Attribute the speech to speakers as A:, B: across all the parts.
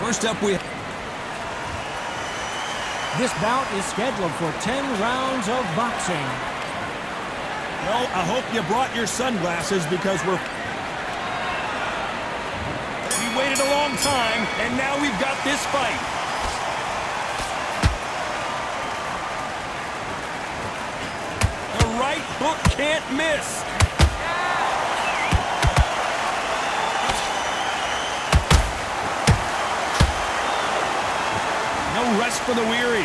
A: First up, we...
B: This bout is scheduled for 10 rounds of boxing.
A: Well, I hope you brought your sunglasses because we waited a long time, and now we've got this fight. The right hook can't miss. No rest for the weary.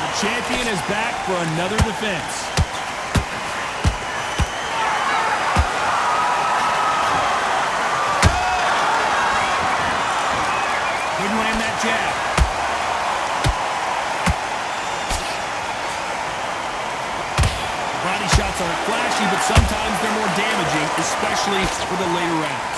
A: The champion is back for another defense. Didn't land that jab. Body shots are flashy, but sometimes they're more damaging, especially for the later rounds.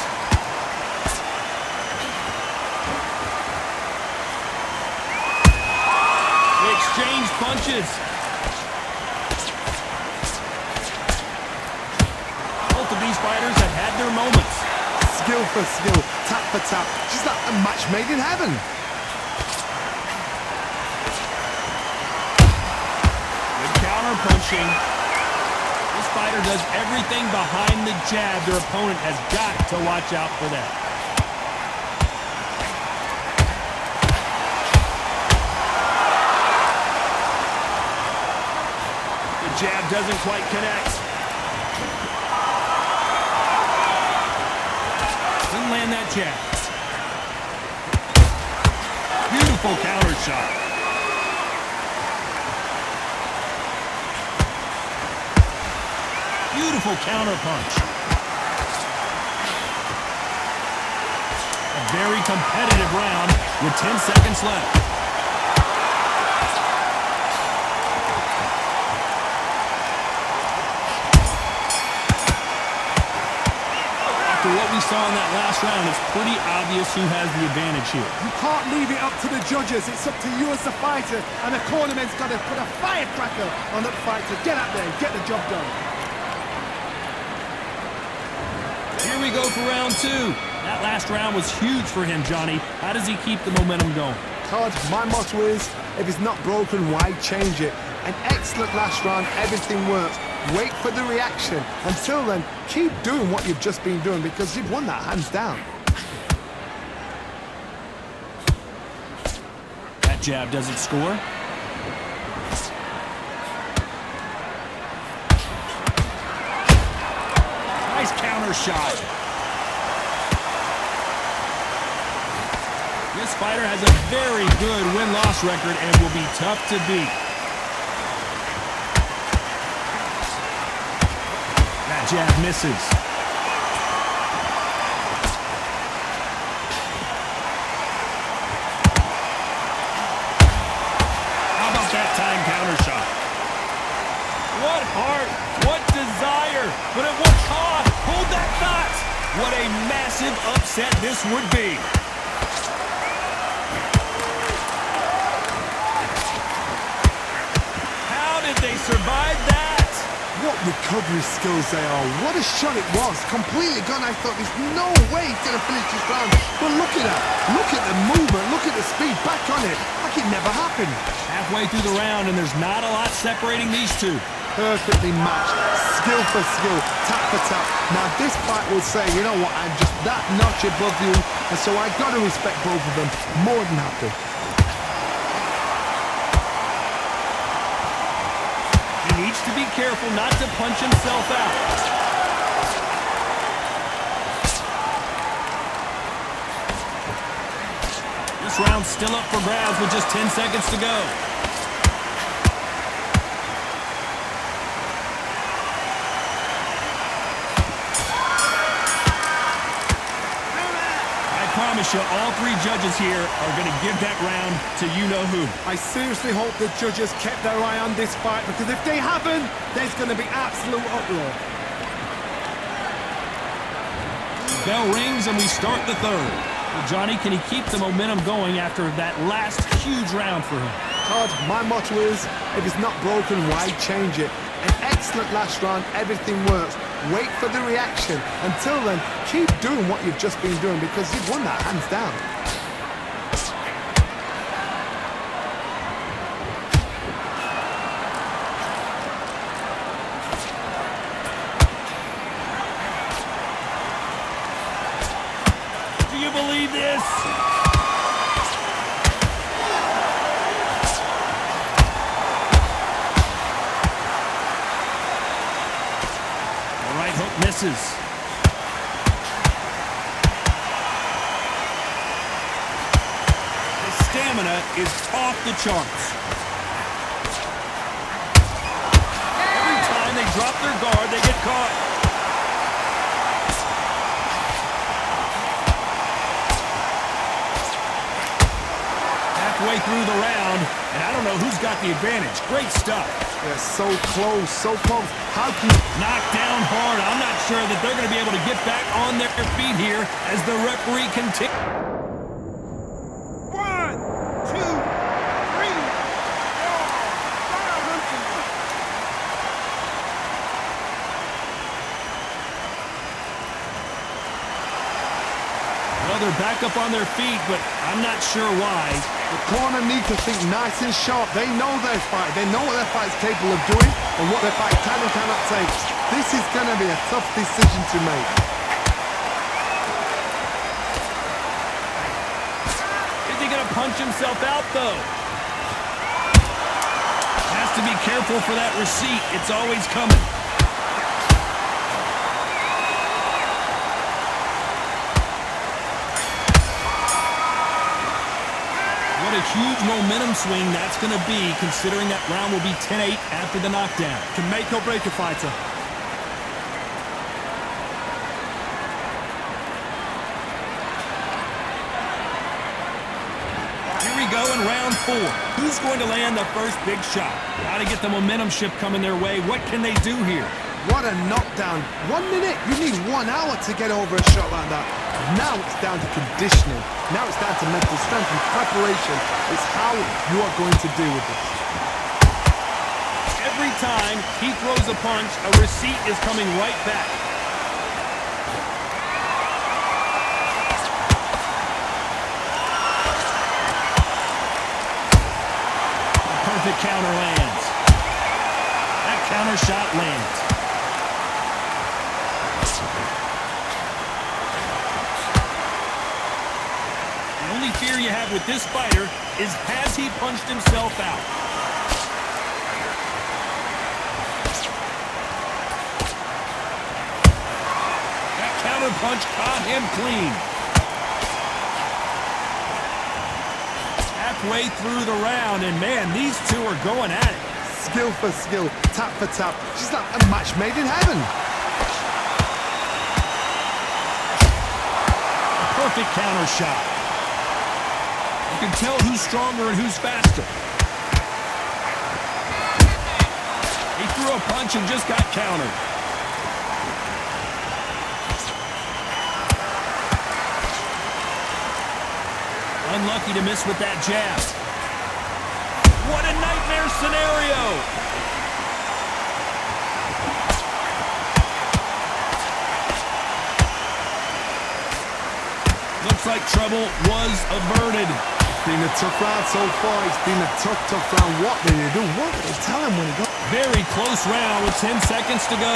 A: Exchange punches. Both of these fighters have had their moments.
C: Skill for skill, tap for tap, just like a match made in heaven.
A: Good counter punching. This fighter does everything behind the jab. Their opponent has got to watch out for that. Jab doesn't quite connect. Didn't land that jab. Beautiful counter shot. Beautiful counter punch. A very competitive round with 10 seconds left. What we saw in that last round, it's pretty obvious who has the advantage here.
C: You can't leave it up to the judges. It's up to you as the fighter, and the cornerman's got to put a firecracker on that fight to get out there and get the job done.
A: Here we go for round two. That last round was huge for him, Johnny. How does he keep the momentum going?
C: Todd, my motto is, if it's not broken, why change it? An excellent last round, everything works. Wait for the reaction. Until then, keep doing what you've just been doing because you've won that hands down.
A: That jab doesn't score. Nice counter shot. This fighter has a very good win-loss record and will be tough to beat. Jab misses. How about that time counter shot? What heart, what desire, but at what cost? Hold that thought. What a massive upset this would be. How did they survive that?
C: What recovery skills they are. What a shot it was. Completely gone. I thought there's no way he's going to finish this round. But look at that. Look at the movement. Look at the speed. Back on it. Like it never happened.
A: Halfway through the round, and there's not a lot separating these two.
C: Perfectly matched. Skill for skill. Tap for tap. Now this fight will say, you know what, I'm just that notch above you. And so I've got to respect both of them. More than happy.
A: Needs to be careful not to punch himself out. This round's still up for grabs with just 10 seconds to go. I promise you, all three judges here are going to give that round to you-know-who.
C: I seriously hope the judges kept their eye on this fight, because if they haven't, there's going to be absolute uproar.
A: Bell rings and we start the third. Well, Johnny, can he keep the momentum going after that last huge round for him?
C: Todd, my motto is, if it's not broken, why change it? An excellent last round, everything works. wait for the reaction. Until then, keep doing what you've just been doing because you've won that hands down.
A: Do you believe this? Hook misses. His stamina is off the charts. Every time they drop their guard, they get caught. Halfway through the round, and I don't know who's got the advantage. Great stuff.
C: They're so close, so close. How can you...
A: Knocked down hard. I'm not sure that they're going to be able to get back on their feet here as the referee continues.
D: 1, 2, 3, 4, 5.
A: Well, they're back up on their feet, but I'm not sure why.
C: The corner need to think nice and sharp. They know their fight. They know what their fight's capable of doing and what their fight can and cannot take. This is going to be a tough decision to make.
A: Is he going to punch himself out, though? Has to be careful for that receipt. It's always coming. What a huge momentum swing that's going to be, considering that round will be 10-8 after the knockdown.
C: Can make or break a fighter.
A: Here we go in round 4. Who's going to land the first big shot? How to get the momentum shift coming their way. What can they do here?
C: What a knockdown. 1 minute, you need 1 hour to get over a shot like that. Now it's down to conditioning. Now it's down to mental strength and preparation. It's how you are going to deal with this.
A: Every time he throws a punch, a receipt is coming right back. A perfect counter lands. That counter shot lands. The only fear you have with this fighter is, has he punched himself out? That counter punch caught him clean. Halfway through the round, and man, these two are going at it.
C: Skill for skill, tap for tap. Just like a match made in heaven.
A: A perfect counter shot. You can tell who's stronger and who's faster. He threw a punch and just got countered. Unlucky to miss with that jab. What a nightmare scenario! Looks like trouble was averted.
C: It's been a tough round so far. It's been a tough round. What did he do? What did they tell him when he got...
A: Very close round with 10 seconds to go.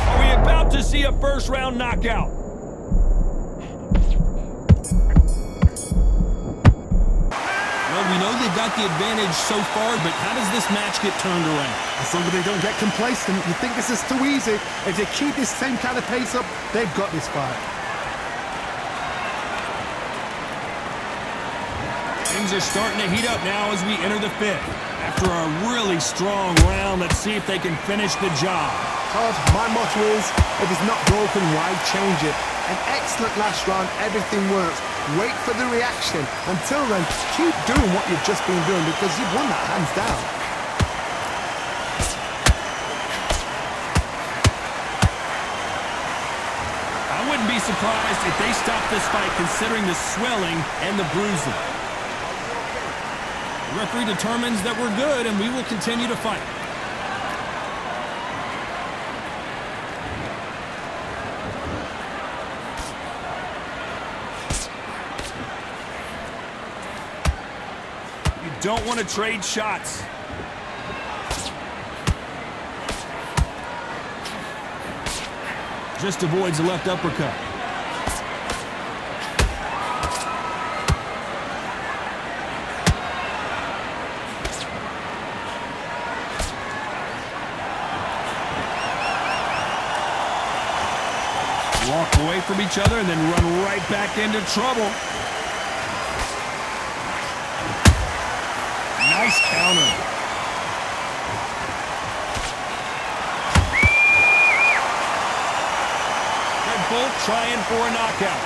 A: Are we about to see a first round knockout? Well, we know they've got the advantage so far, but how does this match get turned around?
C: As long as they don't get complacent, you think this is too easy. If they keep this same kind of pace up, they've got this fight.
A: Things are starting to heat up now as we enter the 5th. After a really strong round, let's see if they can finish the job.
C: Todd, my motto is, if it's not broken, why change it? An excellent last round, everything works. Wait for the reaction. Until then, keep doing what you've just been doing because you've won that hands down.
A: I wouldn't be surprised if they stop this fight considering the swelling and the bruising. The referee determines that we're good and we will continue to fight. don't want to trade shots. Just avoids the left uppercut. Walk away from each other and then run right back into trouble. Nice counter. They're both trying for a knockout.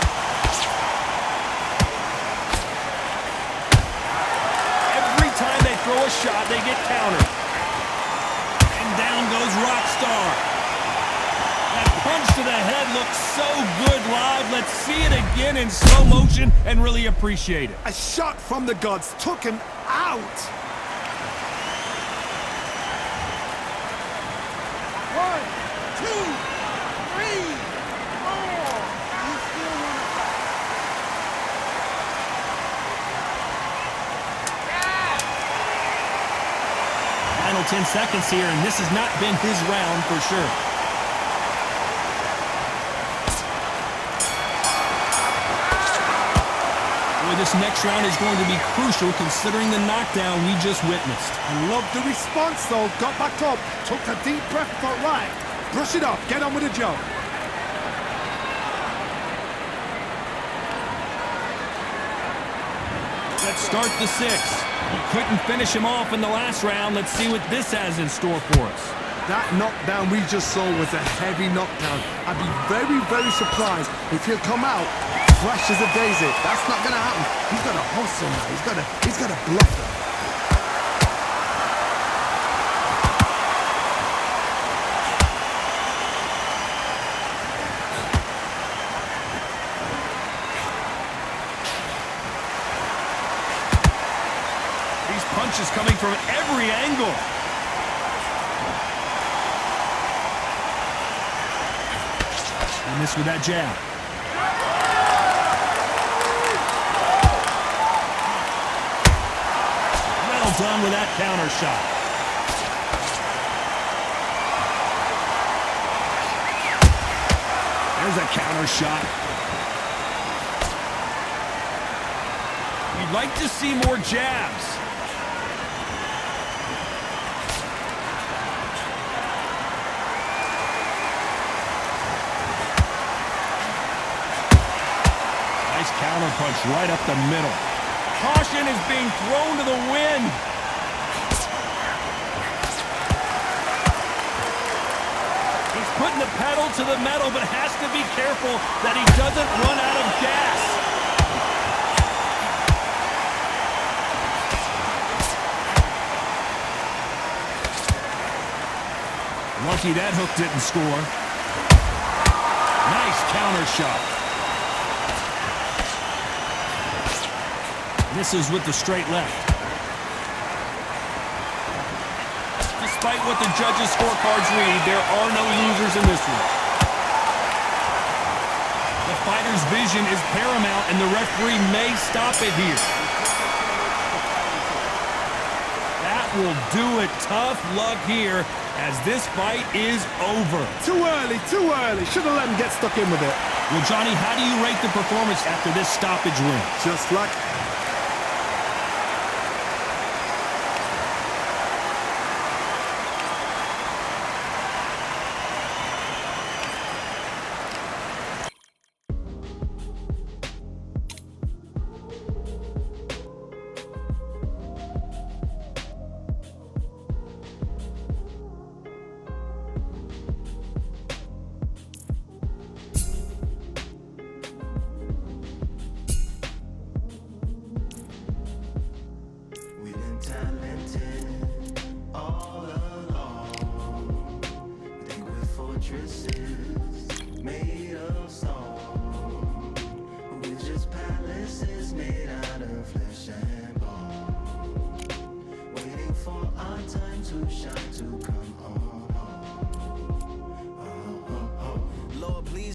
A: Every time they throw a shot, they get countered. And down goes Rockstar. That punch to the head looks so good live. Let's see it again in slow motion and really appreciate it.
C: A shot from the gods took him out.
D: 1, 2, 3, 4. You still want to fight?
B: Final 10 seconds here, and this has not been his round for sure. This next round is going to be crucial considering the knockdown we just witnessed.
C: I love the response though. Got back up, took a deep breath, thought, right, brush it off, get on with the job.
A: Let's start the 6. He couldn't finish him off in the last round. Let's see what this has in store for us.
C: That knockdown we just saw was a heavy knockdown. I'd be very, very surprised if he'll come out fresh as a daisy. That's not going to happen. He's got to hustle now. He's got to bluff them.
A: These punches coming from every angle. And this with that jab. Well done with that counter shot. There's a counter shot. You'd like to see more jabs. Nice counter punch right up the middle. Caution is being thrown to the wind. He's putting the pedal to the metal, but has to be careful that he doesn't run out of gas. Lucky that hook didn't score. Nice counter shot. Misses with the straight left. Despite what the judges' scorecards read, there are no losers in this one. The fighter's vision is paramount, and the referee may stop it here. That will do it. Tough luck here, as this fight is over.
C: Too early, too early. Should have let him get stuck in with it.
A: Well, Johnny, how do you rate the performance after this stoppage win?
C: Just like...
E: made of stone. We're just palaces made out of flesh and bone, waiting for our time to shine, to come